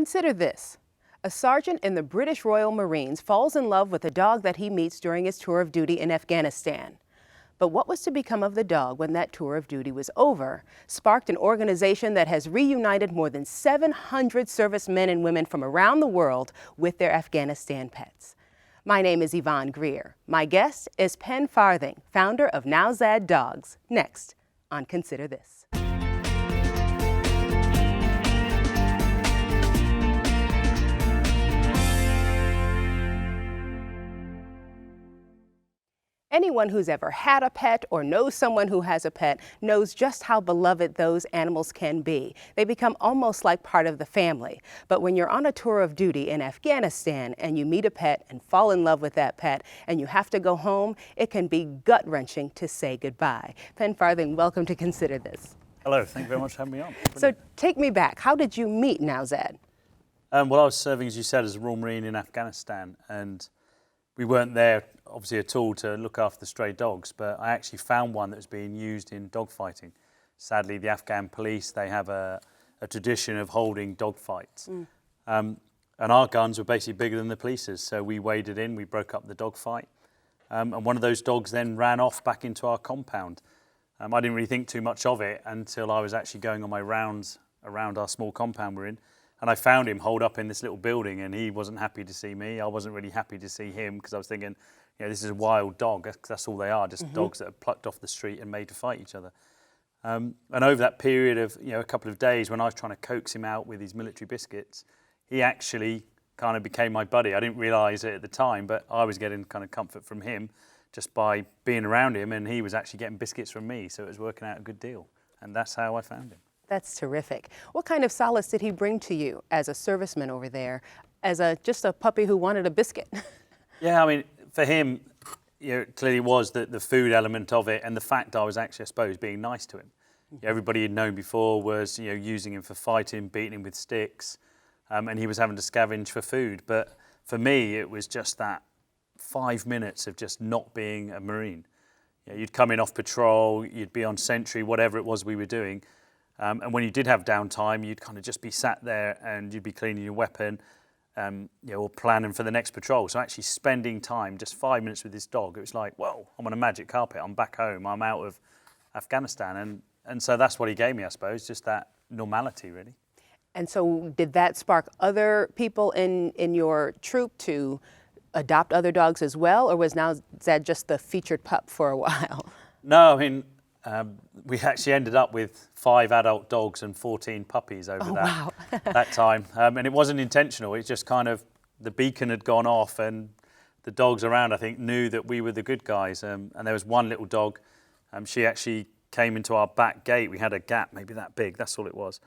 Consider this. A sergeant in the British Royal Marines falls in love with a dog that he meets during his tour of duty in Afghanistan. But what was to become of the dog when that tour of duty was over sparked an organization that has reunited more than 700 servicemen and women from around the world with their Afghanistan pets. My name is Yvonne Greer. My guest is Penn Farthing, founder of Nowzad Dogs. Next on Consider This. Anyone who's ever had a pet or knows someone who has a pet knows just how beloved those animals can be. They become almost like part of the family. But when you're on a tour of duty in Afghanistan and you meet a pet and fall in love with that pet and you have to go home, it can be gut-wrenching to say goodbye. Penn Farthing, welcome to Consider This. Hello, thank you very much for having me on. So take me back. How did you meet Nowzad? Well, I was serving, as you said, as a Royal Marine in Afghanistan, and we weren't there, obviously, at all to look after the stray dogs, but I actually found one that was being used in dogfighting. Sadly, the Afghan police, they have a tradition of holding dogfights. And our guns were basically bigger than the police's, so we waded in, we broke up the dogfight, and one of those dogs then ran off back into our compound. I didn't really think too much of it until I was actually going on my rounds around our small compound we're in. And I found him holed up in this little building, and he wasn't happy to see me. I wasn't really happy to see him because I was thinking, you know, this is a wild dog. That's all they are, just dogs that are plucked off the street and made to fight each other. And over that period of, you know, a couple of days when I was trying to coax him out with his military biscuits, he actually kind of became my buddy. I didn't realise it at the time, but I was getting kind of comfort from him just by being around him, and he was actually getting biscuits from me. So it was working out a good deal. And that's how I found him. That's terrific. What kind of solace did he bring to you as a serviceman over there, as just a puppy who wanted a biscuit? Yeah, I mean, for him, you know, it clearly was the food element of it, and the fact I was actually, I suppose, being nice to him. Everybody he'd known before was, you know, using him for fighting, beating him with sticks, and he was having to scavenge for food. But for me, it was just that 5 minutes of just not being a Marine. You know, you'd come in off patrol, you'd be on sentry, whatever it was we were doing. And when you did have downtime, you'd kind of just be sat there and you'd be cleaning your weapon, you know, or planning for the next patrol. So actually spending time, just 5 minutes with this dog, it was like, whoa, I'm on a magic carpet. I'm back home. I'm out of Afghanistan. And so that's what he gave me, I suppose, just that normality, really. And so did that spark other people in your troop to adopt other dogs as well? Or was Nowzad just the featured pup for a while? No, I mean, we actually ended up with 5 adult dogs and 14 puppies over that time. And it wasn't intentional. It's just kind of the beacon had gone off and the dogs around, I think, knew that we were the good guys. And there was one little dog. She actually came into our back gate. We had a gap, maybe that big. That's all it was.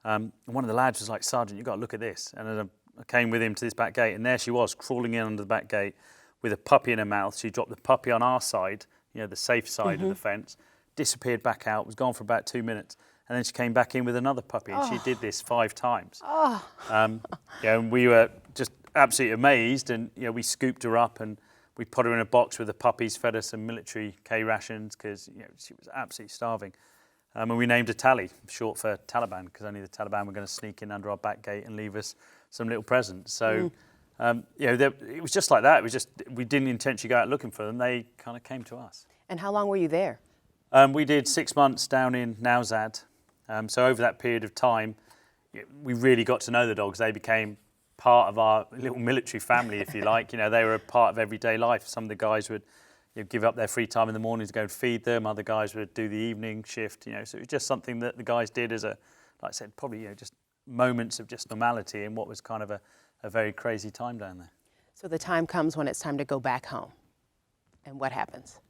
And one of the lads was like, "Sergeant, you've got to look at this." And then I came with him to this back gate. And there she was, crawling in under the back gate with a puppy in her mouth. She dropped the puppy on our side, you know, the safe side of the fence. Disappeared back out, was gone for about 2 minutes, and then she came back in with another puppy, and she did this 5 times. Yeah, and we were just absolutely amazed, and you know, we scooped her up and we put her in a box with the puppies, fed her some military K rations because, you know, she was absolutely starving. And we named her Tally, short for Taliban, because only the Taliban were going to sneak in under our back gate and leave us some little presents. So, you know, it was just like that. It was just, we didn't intentionally go out looking for them. They kind of came to us. And how long were you there? We did 6 months down in Nowzad. So over that period of time, we really got to know the dogs. They became part of our little military family, if you like. You know, they were a part of everyday life. Some of the guys would, you know, give up their free time in the morning to go and feed them. Other guys would do the evening shift. You know, so it was just something that the guys did as a, like I said, probably, you know, just moments of just normality in what was kind of a very crazy time down there. So the time comes when it's time to go back home. And what happens?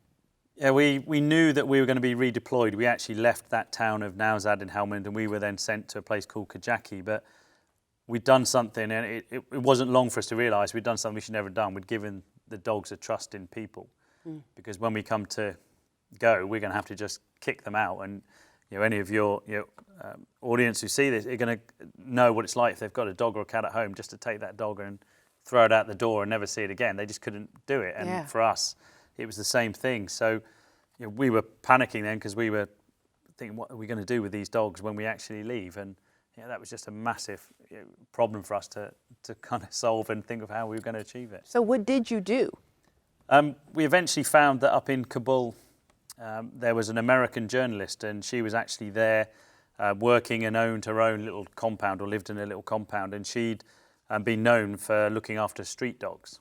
Yeah, we knew that we were going to be redeployed. We actually left that town of Nowzad in Helmand, and we were then sent to a place called Kajaki. But we'd done something, and it wasn't long for us to realise we'd done something we should never have done. We'd given the dogs a trust in people, because when we come to go, we're going to have to just kick them out. And you know, any of your audience who see this are going to know what it's like if they've got a dog or a cat at home, just to take that dog and throw it out the door and never see it again. They just couldn't do it. And for us, it was the same thing. So you know, we were panicking then because we were thinking, what are we going to do with these dogs when we actually leave? And yeah, that was just a massive problem for us to kind of solve and think of how we were going to achieve it. So what did you do? We eventually found that up in Kabul, there was an American journalist, and she was actually there working and owned her own little compound, or lived in a little compound, and she'd been known for looking after street dogs.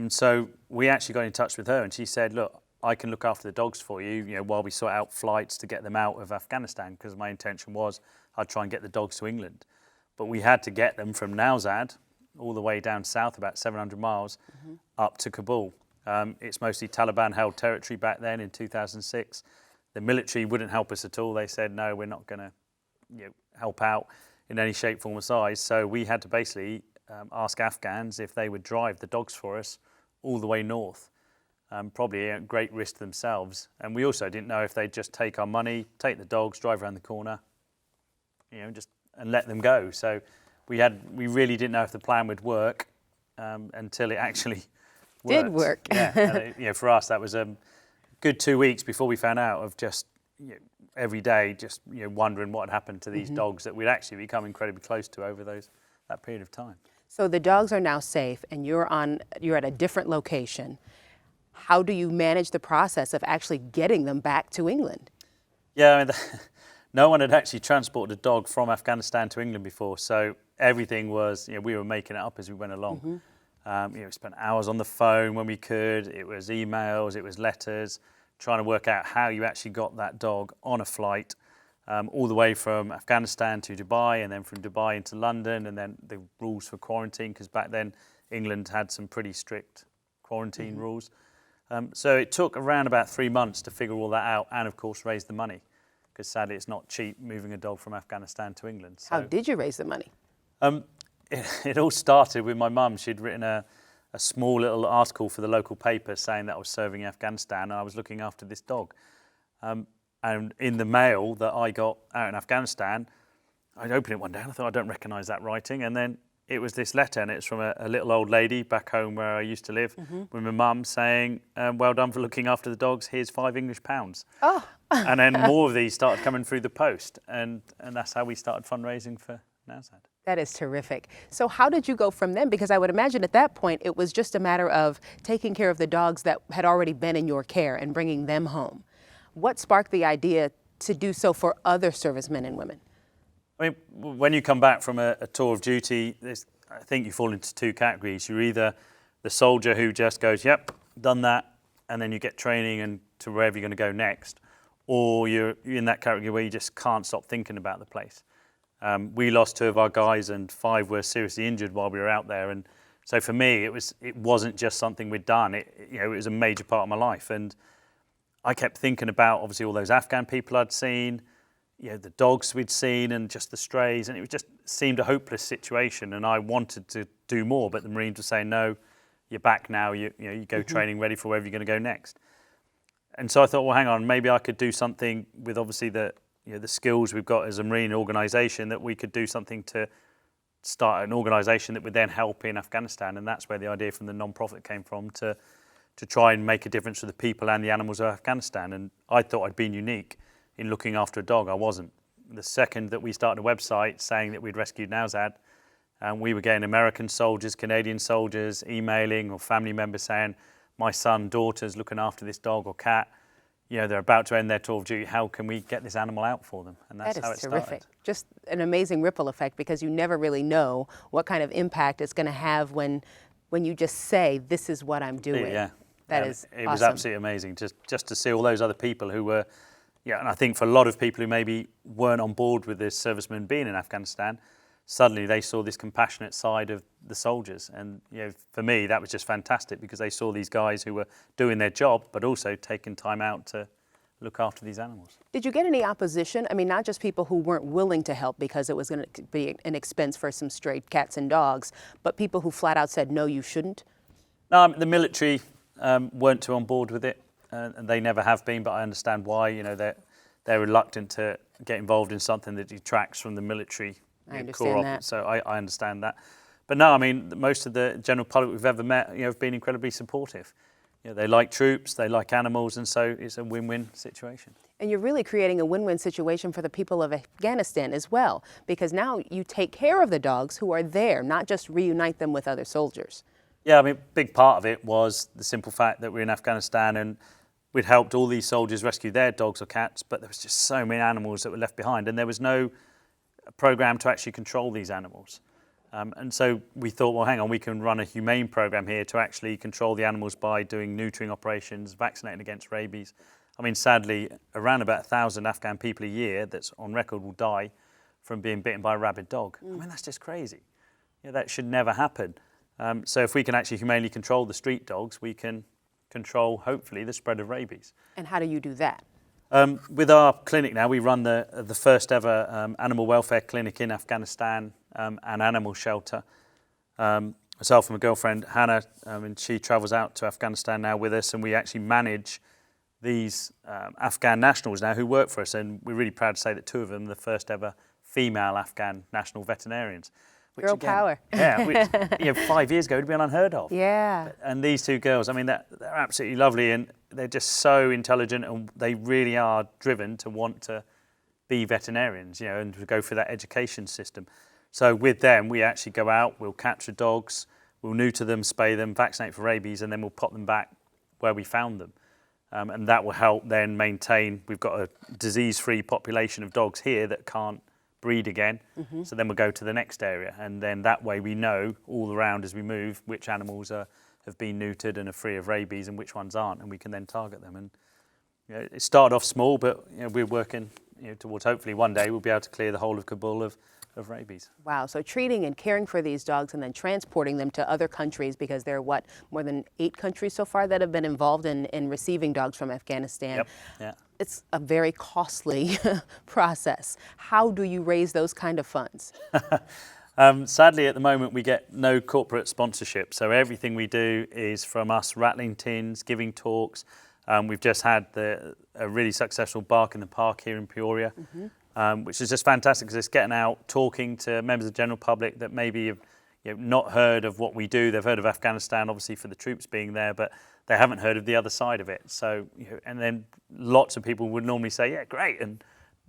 So we actually got in touch with her, and she said, look, I can look after the dogs for you, while we sort out flights to get them out of Afghanistan, because my intention was I'd try and get the dogs to England. But we had to get them from Nowzad all the way down south, about 700 miles, up to Kabul. It's mostly Taliban-held territory back then in 2006. The military wouldn't help us at all. They said, no, we're not going to help out in any shape, form or size. So we had to basically ask Afghans if they would drive the dogs for us all the way north. Probably at great risk to themselves. And we also didn't know if they'd just take our money, take the dogs, drive around the corner, and let them go. So we really didn't know if the plan would work until it actually worked. Did work. Yeah. And for us, that was a good 2 weeks before we found out of just every day, just wondering what had happened to these dogs that we'd actually become incredibly close to over that period of time. So the dogs are now safe, and you're at a different location. How do you manage the process of actually getting them back to England? Yeah, no one had actually transported a dog from Afghanistan to England before, so everything was, we were making it up as we went along. We spent hours on the phone when we could. It was emails, it was letters, trying to work out how you actually got that dog on a flight all the way from Afghanistan to Dubai, and then from Dubai into London, and then the rules for quarantine, because back then England had some pretty strict quarantine rules. So it took around about 3 months to figure all that out, and of course raise the money, because sadly it's not cheap moving a dog from Afghanistan to England. So, how did you raise the money? It all started with my mum. She'd written a small little article for the local paper saying that I was serving in Afghanistan and I was looking after this dog. And in the mail that I got out in Afghanistan, I'd open it one day and I thought, I don't recognise that writing. And then it was this letter, and it's from a little old lady back home where I used to live with my mum saying, well done for looking after the dogs, here's £5. Oh. And then more of these started coming through the post, and that's how we started fundraising for Nowzad. That is terrific. So how did you go from them? Because I would imagine at that point it was just a matter of taking care of the dogs that had already been in your care and bringing them home. What sparked the idea to do so for other servicemen and women? I mean, when you come back from a tour of duty, I think you fall into two categories. You're either the soldier who just goes, yep, done that, and then you get training and to wherever you're going to go next, or you're in that category where you just can't stop thinking about the place. We lost 2 of our guys, and 5 were seriously injured while we were out there. And so for me, it wasn't just something we'd done. It was a major part of my life. And I kept thinking about obviously all those Afghan people I'd seen, the dogs we'd seen, and just the strays, and it just seemed a hopeless situation. And I wanted to do more, but the Marines were saying, no, you're back now. You go training, ready for wherever you're going to go next. And so I thought, well, hang on, maybe I could do something with obviously the skills we've got as a Marine organisation, that we could do something to start an organisation that would then help in Afghanistan. And that's where the idea from the non-profit came from, to try and make a difference for the people and the animals of Afghanistan. And I thought I'd been unique in looking after a dog. I wasn't. The second that we started a website saying that we'd rescued Nowzad, and we were getting American soldiers, Canadian soldiers emailing, or family members saying, my son, daughter's looking after this dog or cat, they're about to end their tour of duty, how can we get this animal out for them? And that's how it started. That is terrific. Just an amazing ripple effect, because you never really know what kind of impact it's going to have when you just say, this is what I'm doing. Yeah. That is It awesome. was absolutely amazing just to see all those other people who were, and I think for a lot of people who maybe weren't on board with this servicemen being in Afghanistan, suddenly they saw this compassionate side of the soldiers. And for me, that was just fantastic, because they saw these guys who were doing their job, but also taking time out to look after these animals. Did you get any opposition? I mean, not just people who weren't willing to help because it was going to be an expense for some stray cats and dogs, but people who flat out said, no, you shouldn't? No, the military weren't too on board with it, and they never have been, but I understand why. They're reluctant to get involved in something that detracts from the military. I understand that. So I understand that. But no, I mean, most of the general public we've ever met, have been incredibly supportive. They like troops, they like animals, and so it's a win-win situation. And you're really creating a win-win situation for the people of Afghanistan as well, because now you take care of the dogs who are there, not just reunite them with other soldiers. Yeah, I mean, a big part of it was the simple fact that we're in Afghanistan and we'd helped all these soldiers rescue their dogs or cats, but there was just so many animals that were left behind, and there was no program to actually control these animals. And so we thought, well, hang on, we can run a humane program here to actually control the animals by doing neutering operations, vaccinating against rabies. I mean, sadly, around about 1,000 Afghan people a year that's on record will die from being bitten by a rabid dog. I mean, that's just crazy. That should never happen. So if we can actually humanely control the street dogs, we can control, hopefully, the spread of rabies. And how do you do that? With our clinic now, we run the first ever animal welfare clinic in Afghanistan, an animal shelter. Myself and my girlfriend, Hannah, and she travels out to Afghanistan now with us, and we actually manage these Afghan nationals now who work for us. And we're really proud to say that 2 of them are the first ever female Afghan national veterinarians. Girl power. Yeah, which 5 years ago would have been unheard of. Yeah. And these 2 girls, I mean, they're absolutely lovely, and they're just so intelligent, and they really are driven to want to be veterinarians, and to go through that education system. So with them, we actually go out, we'll capture dogs, we'll neuter them, spay them, vaccinate for rabies, and then we'll pop them back where we found them. And that will help then maintain, we've got a disease-free population of dogs here that can't breed again. Mm-hmm. So then we'll go to the next area, and then that way we know all around as we move which animals have been neutered and are free of rabies and which ones aren't, and we can then target them. And it started off small, but we're working towards, hopefully one day we'll be able to clear the whole of Kabul of rabies. Wow, so treating and caring for these dogs and then transporting them to other countries, because there are more than 8 countries so far that have been involved in receiving dogs from Afghanistan. Yep. Yeah. It's a very costly process. How do you raise those kind of funds? Sadly, at the moment, we get no corporate sponsorship. So everything we do is from us rattling tins, giving talks. We've just had a really successful Bark in the Park here in Peoria, which is just fantastic because it's getting out, talking to members of the general public that maybe have not heard of what we do. They've heard of Afghanistan, obviously, for the troops being there, but they haven't heard of the other side of it. So, and then lots of people would normally say, yeah, great. And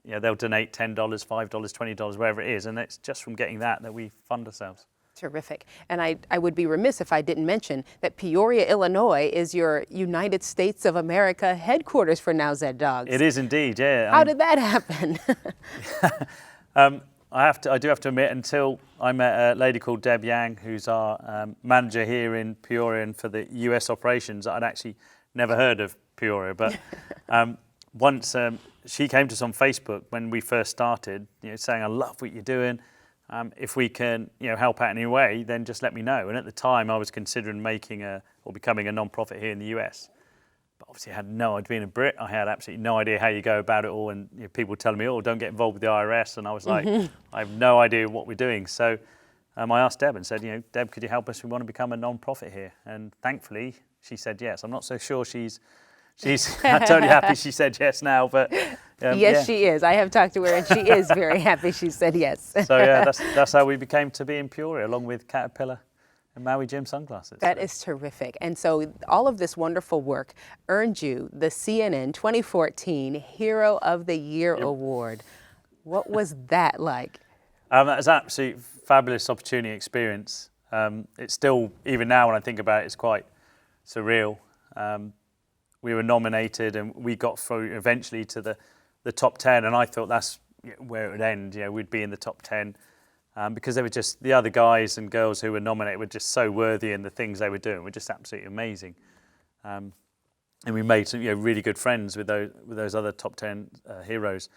they'll donate $10, $5, $20, wherever it is. And it's just from getting that we fund ourselves. Terrific. And I would be remiss if I didn't mention that Peoria, Illinois is your United States of America headquarters for Now Z Dogs. It is indeed, yeah. How did that happen? I do have to admit, until I met a lady called Deb Yang, who's our manager here in Peoria and for the US operations, I'd actually never heard of Peoria. But once she came to us on Facebook when we first started, saying, I love what you're doing. If we can, help out in any way, then just let me know. And at the time, I was considering becoming a non-profit here in the US. But obviously, I had no idea. Being a Brit, I had absolutely no idea how you go about it all. And people telling me, "Oh, don't get involved with the IRS." And I was like, I have no idea what we're doing. So I asked Deb and said, Deb, could you help us? We want to become a non-profit here. And thankfully, she said yes. I'm not so sure she's totally happy she said yes now, but yes, she is. I have talked to her, and she is very happy she said yes. So yeah, that's how we became to be in Peoria, along with Caterpillar and Maui Jim sunglasses. That is terrific. And so all of this wonderful work earned you the CNN 2014 Hero of the Year Award. What was that like? That was an absolute fabulous opportunity experience. It's still, even now when I think about it, it's quite surreal. We were nominated and we got through eventually to the top 10, and I thought that's where it would end. We'd be in the top 10 because they were just, the other guys and girls who were nominated were just so worthy, and the things they were doing were just absolutely amazing. And we made some really good friends with those other top 10 heroes.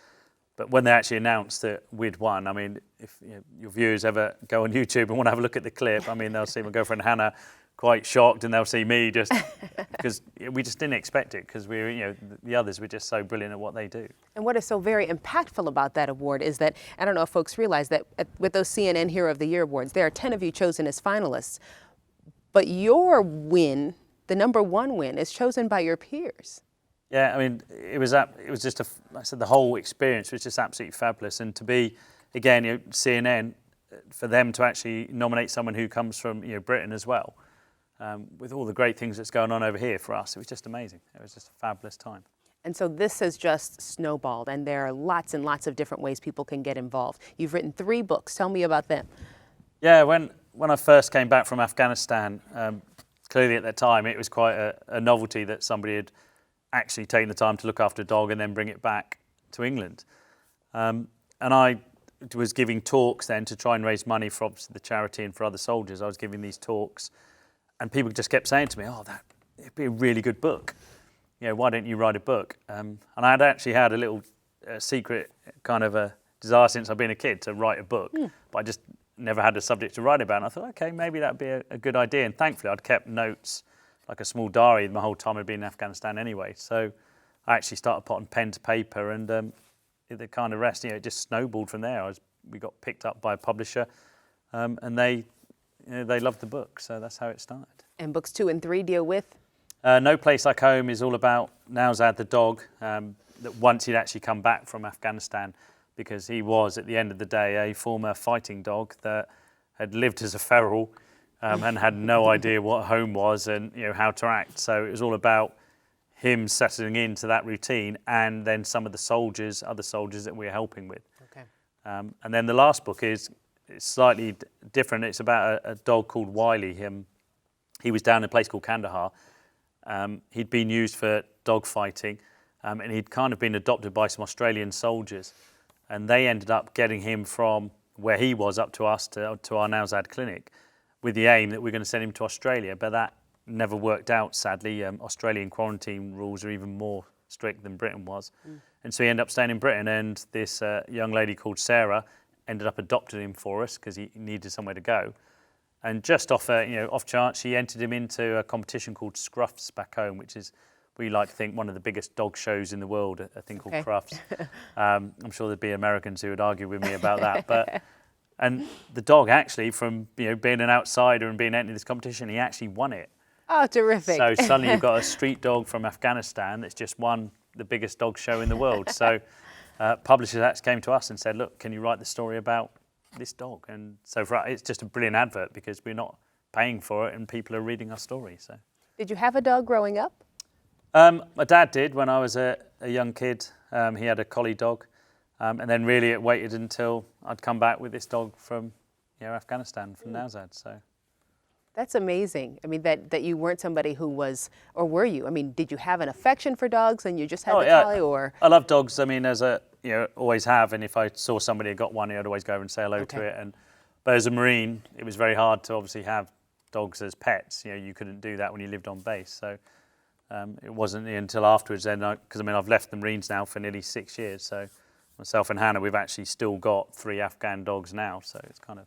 But when they actually announced that we'd won, I mean, if your viewers ever go on YouTube and want to have a look at the clip, I mean, they'll see my girlfriend Hannah quite shocked, and they'll see me just because we just didn't expect it, because the others were just so brilliant at what they do. And what is so very impactful about that award is that, I don't know if folks realize that with those CNN Hero of the Year awards, there are 10 of you chosen as finalists, but your win, the #1 win, is chosen by your peers. Yeah, I mean, it was just like I said, the whole experience was just absolutely fabulous, and to be, again, CNN, for them to actually nominate someone who comes from Britain as well. With all the great things that's going on over here for us, it was just amazing. It was just a fabulous time. And so this has just snowballed, and there are lots and lots of different ways people can get involved. You've written 3 books. Tell me about them. Yeah, when I first came back from Afghanistan, clearly at that time it was quite a novelty that somebody had actually taken the time to look after a dog and then bring it back to England. And I was giving talks then to try and raise money for obviously the charity and for other soldiers. I was giving these talks, and people just kept saying to me, "Oh, it'd be a really good book. You know, why don't you write a book?" And I'd actually had a little secret kind of a desire since I've been a kid to write a book, but I just never had a subject to write about. And I thought, okay, maybe that'd be a good idea. And thankfully, I'd kept notes, like a small diary, my whole time I'd been in Afghanistan anyway. So I actually started putting pen to paper, and the kind of rest, it just snowballed from there. We got picked up by a publisher, and they loved the book. So that's how it started. And books 2 and 3 deal with? No Place Like Home is all about Nowzad the dog, that once he'd actually come back from Afghanistan, because he was, at the end of the day, a former fighting dog that had lived as a feral and had no idea what home was and how to act. So it was all about him settling into that routine, and then some of the other soldiers that we were helping with. Okay. And then the last book is slightly different. It's about a dog called Wiley. He was down in a place called Kandahar. He'd been used for dog fighting, and he'd kind of been adopted by some Australian soldiers. And they ended up getting him from where he was up to us, to our Nowzad clinic, with the aim that we're going to send him to Australia. But that never worked out, sadly. Australian quarantine rules are even more strict than Britain was. And so he ended up staying in Britain, and this young lady called Sarah ended up adopting him for us because he needed somewhere to go. And just off chance, she entered him into a competition called Scruffs back home, which is, we like to think, one of the biggest dog shows in the world, a thing called Crufts. I'm sure there'd be Americans who would argue with me about that. And the dog actually, from being an outsider and being entered in this competition, he actually won it. Oh, terrific. So suddenly you've got a street dog from Afghanistan that's just won the biggest dog show in the world. So publishers actually came to us and said, look, can you write the story about this dog? And so for us, it's just a brilliant advert because we're not paying for it and people are reading our story. So, did you have a dog growing up? My dad did when I was a young kid. He had a collie dog, and then really it waited until I'd come back with this dog from Afghanistan, from Nowzad. So that's amazing. I mean, that you weren't somebody who was, or were you? I mean, did you have an affection for dogs and you just had the collie, or? I love dogs. I mean, always have. And if I saw somebody who got one, I'd always go over and say hello to it. But as a Marine, it was very hard to obviously have dogs as pets. You couldn't do that when you lived on base. So it wasn't until afterwards then, because I've left the Marines now for nearly 6 years. So myself and Hannah, we've actually still got 3 Afghan dogs now. So it's kind of.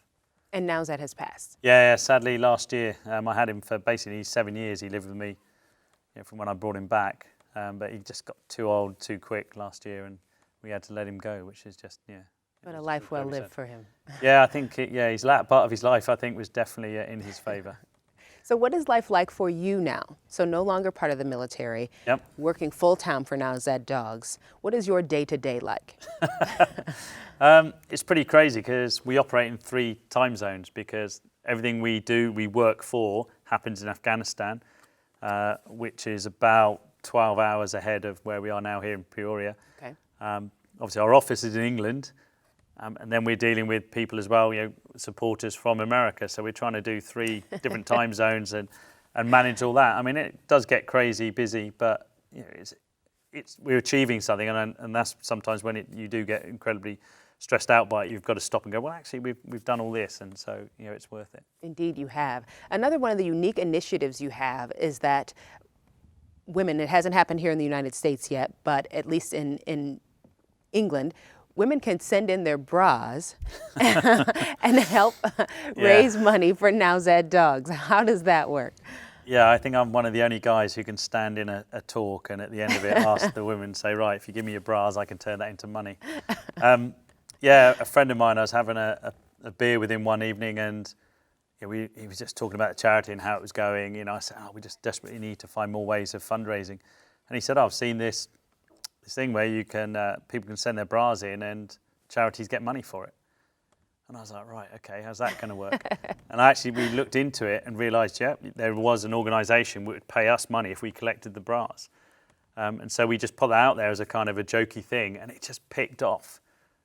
And Nowzad has passed. Yeah, sadly last year I had him for basically 7 years. He lived with me from when I brought him back, but he just got too old too quick last year, and we had to let him go, which is just But a life well lived for him. Yeah, I think his latter part of his life I think was definitely in his favour. So what is life like for you now? So no longer part of the military, working full-time for Nowzad Dogs. What is your day-to-day like? It's pretty crazy because we operate in 3 time zones, because everything we work for happens in Afghanistan, which is about 12 hours ahead of where we are now here in Peoria. Okay. Obviously our office is in England, and then we're dealing with people as well, supporters from America. So we're trying to do 3 different time zones and manage all that. I mean, it does get crazy busy, but we're achieving something, and that's sometimes when you do get incredibly stressed out by it. You've got to stop and go, well, actually, we've done all this, and so it's worth it. Indeed, you have. Another one of the unique initiatives you have is that women, it hasn't happened here in the United States yet, but at least in England, women can send in their bras and help raise money for Nowzad Dogs. How does that work? Yeah, I think I'm one of the only guys who can stand in a talk and at the end of it ask the women, say, right, if you give me your bras, I can turn that into money. A friend of mine, I was having a beer with him one evening, and he was just talking about the charity and how it was going. I said, we just desperately need to find more ways of fundraising. And he said, I've seen this thing where you can people can send their bras in and charities get money for it. And I was like, right, okay, how's that going to work? And we looked into it and realised, there was an organisation which would pay us money if we collected the bras. And so we just put that out there as a kind of a jokey thing, and it just picked off.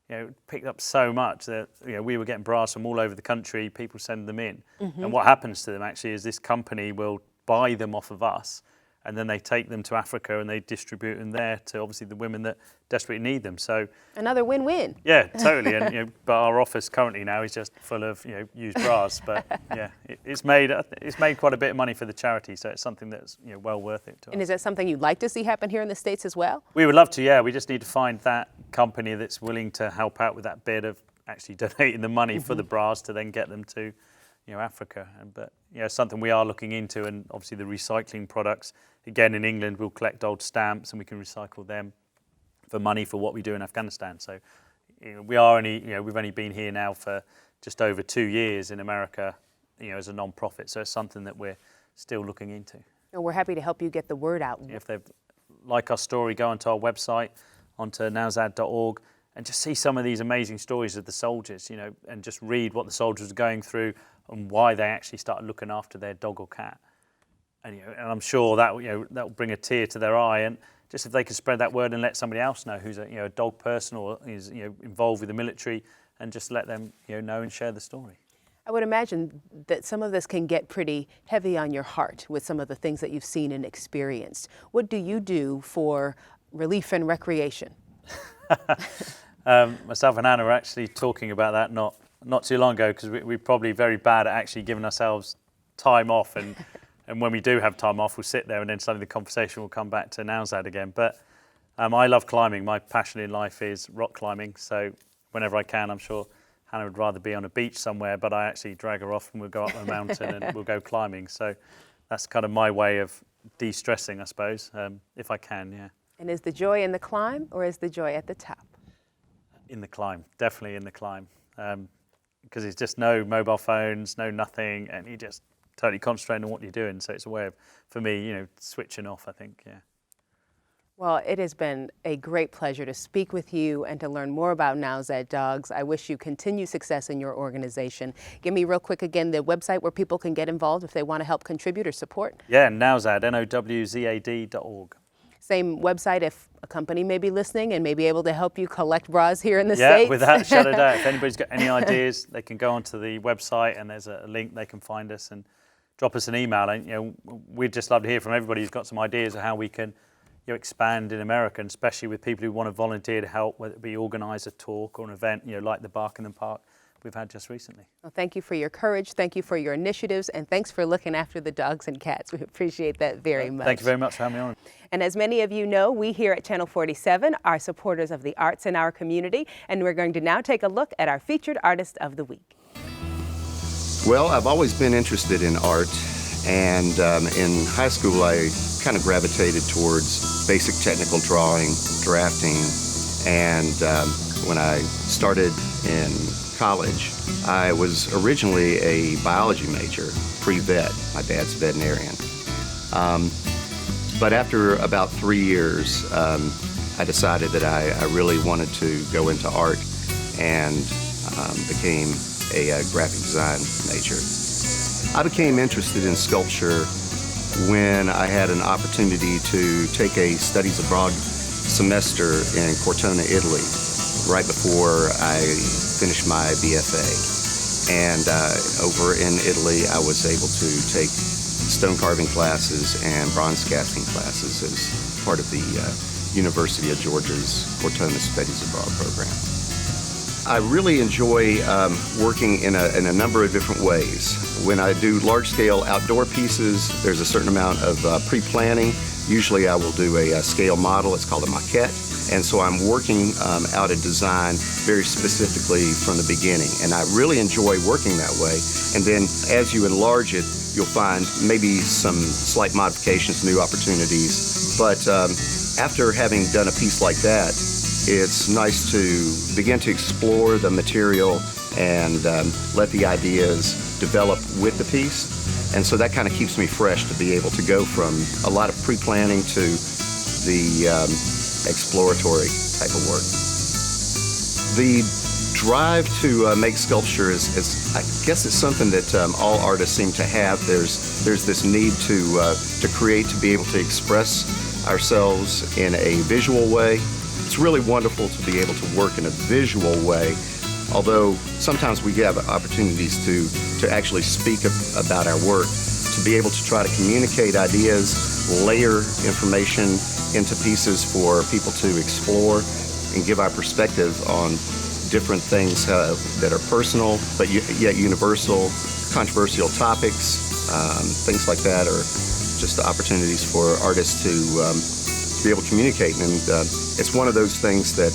It picked up so much that we were getting bras from all over the country, people send them in. And what happens to them actually is this company will buy them off of us, and then they take them to Africa and they distribute them there to obviously the women that desperately need them. So another win-win. Yeah, totally. And but our office currently now is just full of used bras. But yeah, it's made quite a bit of money for the charity. So it's something that's well worth it to us. And is that something you'd like to see happen here in the States as well? We would love to. Yeah, we just need to find that company that's willing to help out with that bit of actually donating the money for the bras to then get them to Africa. But something we are looking into, and obviously the recycling products. Again, in England, we'll collect old stamps and we can recycle them for money for what we do in Afghanistan. So we've only been here now for just over 2 years in America, as a non-profit. So it's something that we're still looking into. And we're happy to help you get the word out. If they like our story, go onto our website, onto nowzad.org, and just see some of these amazing stories of the soldiers, and just read what the soldiers are going through and why they actually started looking after their dog or cat. And I'm sure that that will bring a tear to their eye, and just if they could spread that word and let somebody else know who's a dog person or is involved with the military, and just let them know and share the story. I would imagine that some of this can get pretty heavy on your heart with some of the things that you've seen and experienced. What do you do for relief and recreation? Myself and Anna were actually talking about that not too long ago, because we're probably very bad at actually giving ourselves time off, and when we do have time off, we'll sit there and then suddenly the conversation will come back to Nowzad again. But I love climbing. My passion in life is rock climbing. So whenever I can, I'm sure Hannah would rather be on a beach somewhere, but I actually drag her off and we'll go up the mountain and we'll go climbing. So that's kind of my way of de-stressing, I suppose, if I can, yeah. And is the joy in the climb, or is the joy at the top? In the climb, definitely in the climb. Because it's just no mobile phones, no nothing, and you just totally concentrating on what you're doing. So it's a way of, for me, switching off, I think, yeah. Well, it has been a great pleasure to speak with you and to learn more about Nowzad Dogs. I wish you continued success in your organization. Give me real quick again the website where people can get involved if they want to help contribute or support. Yeah, Nowzad, NOWZAD.org. Same website if a company may be listening and may be able to help you collect bras here in the States. Yeah, without a shadow of doubt. If anybody's got any ideas, they can go onto the website and there's a link, they can find us and drop us an email. And we'd just love to hear from everybody who's got some ideas of how we can expand in America, and especially with people who want to volunteer to help, whether it be organise a talk or an event, like the Bark in the Park we've had just recently. Well, thank you for your courage, thank you for your initiatives, and thanks for looking after the dogs and cats. We appreciate that very much. Thank you very much for having me on. And as many of you know, we here at Channel 47 are supporters of the arts in our community, and we're going to now take a look at our featured artist of the week. Well, I've always been interested in art, and in high school I kind of gravitated towards basic technical drawing, drafting, and when I started in college, I was originally a biology major, pre-vet. My dad's a veterinarian. But after about 3 years, I decided that I really wanted to go into art, and became a graphic design major. I became interested in sculpture when I had an opportunity to take a studies abroad semester in Cortona, Italy, right before I finished my BFA. And over in Italy, I was able to take stone carving classes and bronze casting classes as part of the University of Georgia's Cortona Studies Abroad program. I really enjoy working in a number of different ways. When I do large-scale outdoor pieces, there's a certain amount of pre-planning. Usually I will do a scale model, it's called a maquette, and so I'm working out a design very specifically from the beginning, and I really enjoy working that way. And then as you enlarge it, you'll find maybe some slight modifications, new opportunities, but after having done a piece like that, it's nice to begin to explore the material and let the ideas develop with the piece. And so that kind of keeps me fresh to be able to go from a lot of pre-planning to the exploratory type of work. The drive to make sculpture is, I guess it's something that all artists seem to have. There's this need to create, to be able to express ourselves in a visual way. It's really wonderful to be able to work in a visual way, although sometimes we have opportunities to actually speak about our work, to be able to try to communicate ideas, layer information into pieces for people to explore and give our perspective on different things that are personal but yet universal, controversial topics, things like that are just opportunities for artists to be able to communicate. And it's one of those things that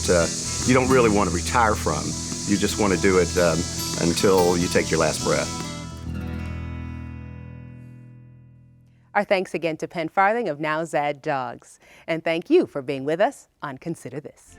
you don't really want to retire from. You just want to do it until you take your last breath. Our thanks again to Penn Farthing of Now Zad Dogs. And thank you for being with us on Consider This.